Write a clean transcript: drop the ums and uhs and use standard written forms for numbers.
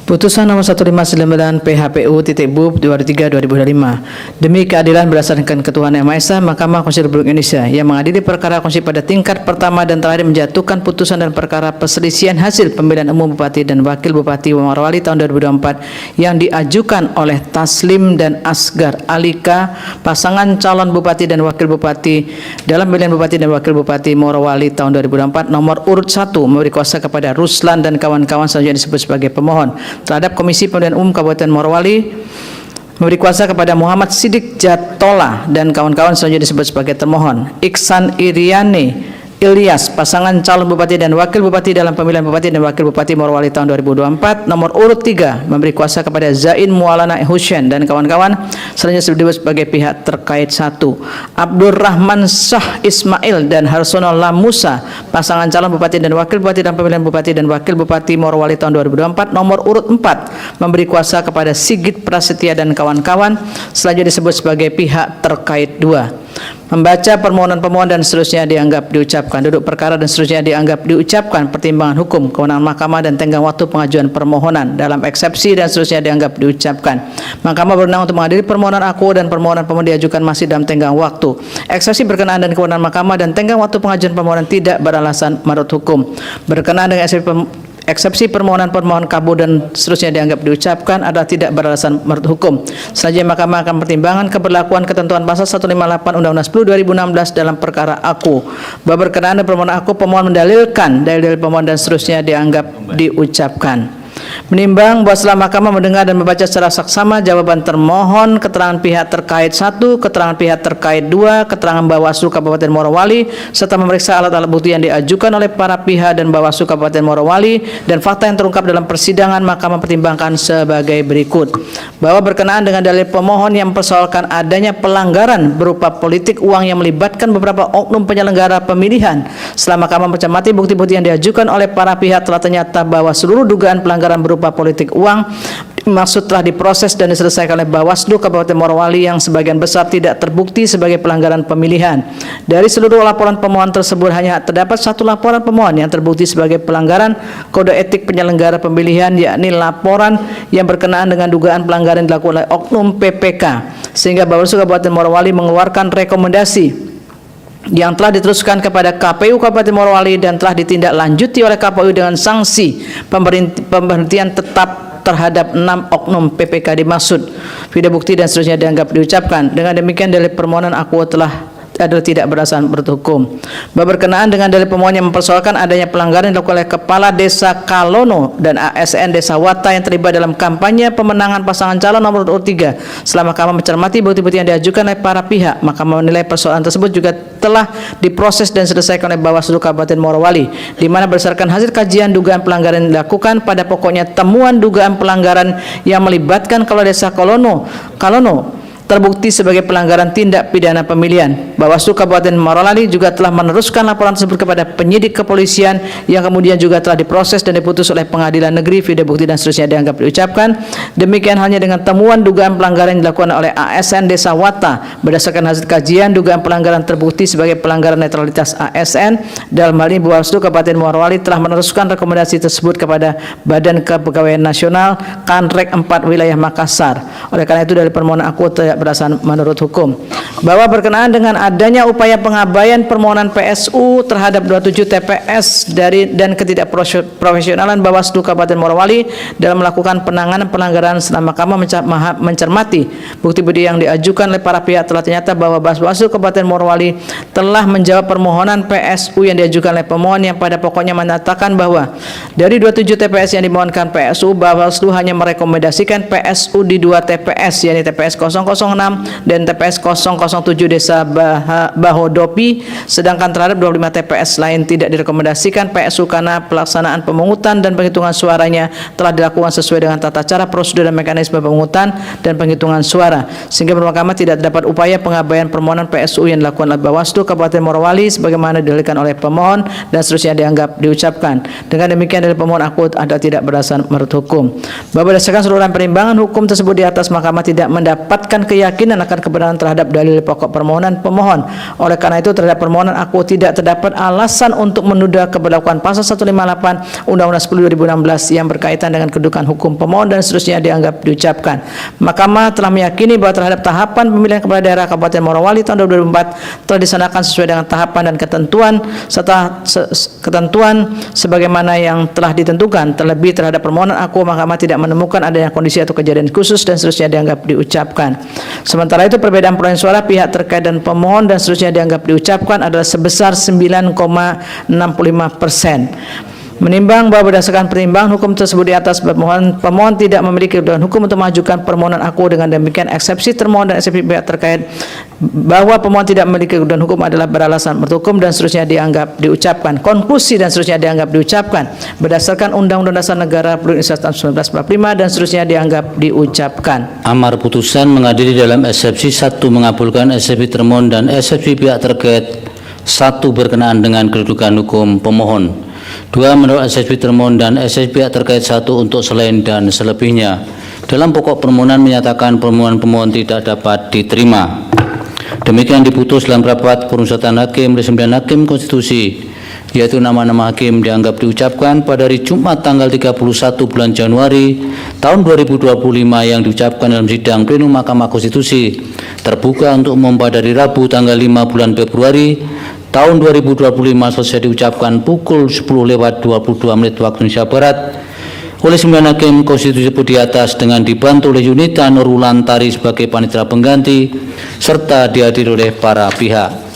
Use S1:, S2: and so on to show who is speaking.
S1: Putusan nomor 1599 PHPU.BUP 23/2025 demi keadilan berdasarkan ketuhanan Yang Maha Esa, Mahkamah Konstitusi Republik Indonesia yang mengadili perkara konstitusi pada tingkat pertama dan terakhir menjatuhkan putusan dan perkara perselisihan hasil pemilihan umum Bupati dan Wakil Bupati Morowali tahun 2024 yang diajukan oleh Taslim dan Asgar Alika, pasangan calon Bupati dan Wakil Bupati dalam pemilihan Bupati dan Wakil Bupati Morowali tahun 2024 nomor urut 1 memberi kuasa kepada Ruslan dan kawan-kawan selanjutnya disebut sebagai pemohon terhadap Komisi Pemilihan Umum Kabupaten Morowali, memberi kuasa kepada Muhammad Sidik Jatola dan kawan-kawan selanjutnya disebut sebagai termohon. Iksan Iriane Ilyas, pasangan calon Bupati dan Wakil Bupati dalam pemilihan Bupati dan Wakil Bupati Morowali tahun 2024 nomor urut 3 memberi kuasa kepada Zain Mualana Hussein dan kawan-kawan selanjutnya disebut sebagai pihak terkait. 1. Abdul Rahman Shah Ismail dan Harsono Lamusa, pasangan calon Bupati dan Wakil Bupati dalam pemilihan Bupati dan Wakil Bupati Morowali tahun 2024 nomor urut 4 memberi kuasa kepada Sigit Prasetya dan kawan-kawan selanjutnya disebut sebagai pihak terkait. 2. Membaca permohonan pemohon dan seterusnya dianggap diucapkan, duduk perkara dan seterusnya dianggap diucapkan, pertimbangan hukum, kewenangan mahkamah dan tenggang waktu pengajuan permohonan dalam eksepsi dan seterusnya dianggap diucapkan. Mahkamah berwenang untuk mengadili permohonan aku dan permohonan pemohon diajukan masih dalam tenggang waktu. Eksepsi berkenaan dan kewenangan mahkamah dan tenggang waktu pengajuan permohonan tidak beralasan menurut hukum. Berkenaan dengan eksepsi permohonan kabul dan seterusnya dianggap diucapkan adalah tidak beralasan menurut hukum. Selanjutnya Mahkamah akan pertimbangkan keberlakuan ketentuan pasal 158 Undang-Undang 10/2016 dalam perkara aku. Bahwa berkenaan dengan permohonan aku, pemohon mendalilkan dalil-dalil pemohon dan seterusnya dianggap diucapkan. Menimbang bahwa setelah Mahkamah mendengar dan membaca secara saksama jawaban termohon, keterangan pihak terkait 1, keterangan pihak terkait 2, keterangan Bawaslu Kabupaten Morowali, serta memeriksa alat-alat bukti yang diajukan oleh para pihak dan Bawaslu Kabupaten Morowali dan fakta yang terungkap dalam persidangan, Mahkamah pertimbangkan sebagai berikut. Bahwa berkenaan dengan dalil pemohon yang mempersoalkan adanya pelanggaran berupa politik uang yang melibatkan beberapa oknum penyelenggara pemilihan, setelah Mahkamah mencermati bukti-bukti yang diajukan oleh para pihak telah ternyata bahwa seluruh dugaan pelanggaran berupa politik uang maksud telah diproses dan diselesaikan oleh Bawaslu Kabupaten Morowali yang sebagian besar tidak terbukti sebagai pelanggaran pemilihan. Dari seluruh laporan pemohon tersebut hanya terdapat satu laporan pemohon yang terbukti sebagai pelanggaran kode etik penyelenggara pemilihan, yakni laporan yang berkenaan dengan dugaan pelanggaran dilakukan oleh oknum PPK, sehingga Bawaslu Kabupaten Morowali mengeluarkan rekomendasi yang telah diteruskan kepada KPU Kabupaten Morowali dan telah ditindaklanjuti oleh KPU dengan sanksi pemberhentian tetap terhadap 6 oknum PPK dimaksud. Video bukti dan seterusnya dianggap diucapkan. Dengan demikian dalil permohonan aku telah adalah tidak berdasarkan menurut hukum. Bahwa berkenaan dengan dalil pemohon yang mempersoalkan adanya pelanggaran yang dilakukan oleh Kepala Desa Kalono dan ASN Desa Wata yang terlibat dalam kampanye pemenangan pasangan calon nomor urut 3. Setelah Mahkamah mencermati bukti-bukti yang diajukan oleh para pihak, Mahkamah menilai persoalan tersebut juga telah diproses dan selesaikan oleh Bawaslu Kabupaten Morowali, di mana berdasarkan hasil kajian dugaan pelanggaran yang dilakukan, pada pokoknya temuan dugaan pelanggaran yang melibatkan Kepala Desa Kalono terbukti sebagai pelanggaran tindak pidana pemilihan. Bawaslu Kabupaten Morowali juga telah meneruskan laporan tersebut kepada penyidik kepolisian yang kemudian juga telah diproses dan diputus oleh Pengadilan Negeri. Video bukti dan seterusnya dianggap diucapkan. Demikian halnya dengan temuan dugaan pelanggaran yang dilakukan oleh ASN Desa Wata. Berdasarkan hasil kajian, dugaan pelanggaran terbukti sebagai pelanggaran netralitas ASN. Dalam hal ini Bawaslu Kabupaten Morowali telah meneruskan rekomendasi tersebut kepada Badan Kepegawaian Nasional Kanrek 4 Wilayah Makassar. Oleh karena itu dari permohonan aku tidak berdasarkan menurut hukum. Bahwa berkenaan dengan adanya upaya pengabaian permohonan PSU terhadap 27 TPS dan ketidakprofesionalan Bawaslu Kabupaten Morowali dalam melakukan penanganan pelanggaran, setelah Mahkamah mencermati bukti-bukti yang diajukan oleh para pihak, telah ternyata bahwa Bawaslu Kabupaten Morowali telah menjawab permohonan PSU yang diajukan oleh pemohon yang pada pokoknya menyatakan bahwa dari 27 TPS yang dimohonkan PSU, Bawaslu hanya merekomendasikan PSU di 2 TPS, yakni TPS 006 dan TPS 007 Desa Bahodopi, sedangkan terhadap 25 TPS lain tidak direkomendasikan PSU karena pelaksanaan pemungutan dan penghitungan suaranya telah dilakukan sesuai dengan tata cara, prosedur dan mekanisme pemungutan dan penghitungan suara, sehingga Mahkamah tidak terdapat upaya pengabaian permohonan PSU yang dilakukan oleh Bawaslu Kabupaten Morowali sebagaimana didalilkan oleh pemohon dan seterusnya dianggap diucapkan. Dengan demikian dalil pemohon aku ada tidak berdasarkan menurut hukum. Bahwa berdasarkan seluruh perimbangan hukum tersebut di atas, Mahkamah tidak mendapatkan keyakinan akan kebenaran terhadap dalil pokok permohonan pemohon. Oleh karena itu terhadap permohonan aku tidak terdapat alasan untuk menunda keberlakuan pasal 158 Undang-Undang 10 2016 yang berkaitan dengan kedudukan hukum pemohon dan seterusnya dianggap diucapkan. Mahkamah telah meyakini bahwa terhadap tahapan pemilihan kepala daerah Kabupaten Morowali tahun 2004 telah dilaksanakan sesuai dengan tahapan dan ketentuan serta ketentuan sebagaimana yang telah ditentukan. Terlebih terhadap permohonan aku, mahkamah tidak menemukan adanya kondisi atau kejadian khusus dan seterusnya dianggap diucapkan. Sementara itu perbedaan perolehan suara pihak terkait dan pemohon dan seterusnya dianggap diucapkan adalah sebesar 9,65%. Menimbang bahwa berdasarkan pertimbangan hukum tersebut di atas, pemohon tidak memiliki kedudukan hukum untuk mengajukan permohonan aku. Dengan demikian eksepsi termohon dan eksepsi pihak terkait bahwa pemohon tidak memiliki kedudukan hukum adalah beralasan menurut hukum dan seterusnya dianggap diucapkan. Konklusi dan seterusnya dianggap diucapkan berdasarkan Undang-Undang Dasar Negara Republik Indonesia tahun 1945 dan seterusnya dianggap diucapkan.
S2: Amar putusan mengadili dalam eksepsi 1 mengabulkan eksepsi termohon dan eksepsi pihak terkait 1 berkenaan dengan kedudukan hukum pemohon. 2 menurut eksepsi termohon dan eksepsi pihak terkait 1 untuk selain dan selebihnya. Dalam pokok permohonan menyatakan permohonan pemohon tidak dapat diterima. Demikian diputus dalam rapat permusyawaratan hakim oleh 9 hakim konstitusi, yaitu nama-nama hakim dianggap diucapkan pada hari Jumat tanggal 31 bulan Januari tahun 2025 yang diucapkan dalam sidang plenum Mahkamah Konstitusi terbuka untuk umum pada hari Rabu tanggal 5 bulan Februari tahun 2025 selesai diucapkan pukul 10:22 waktu Indonesia Barat oleh 9 hakim konstitusi di atas dengan dibantu oleh Yunita Nurulantari sebagai panitera pengganti serta dihadiri oleh para pihak.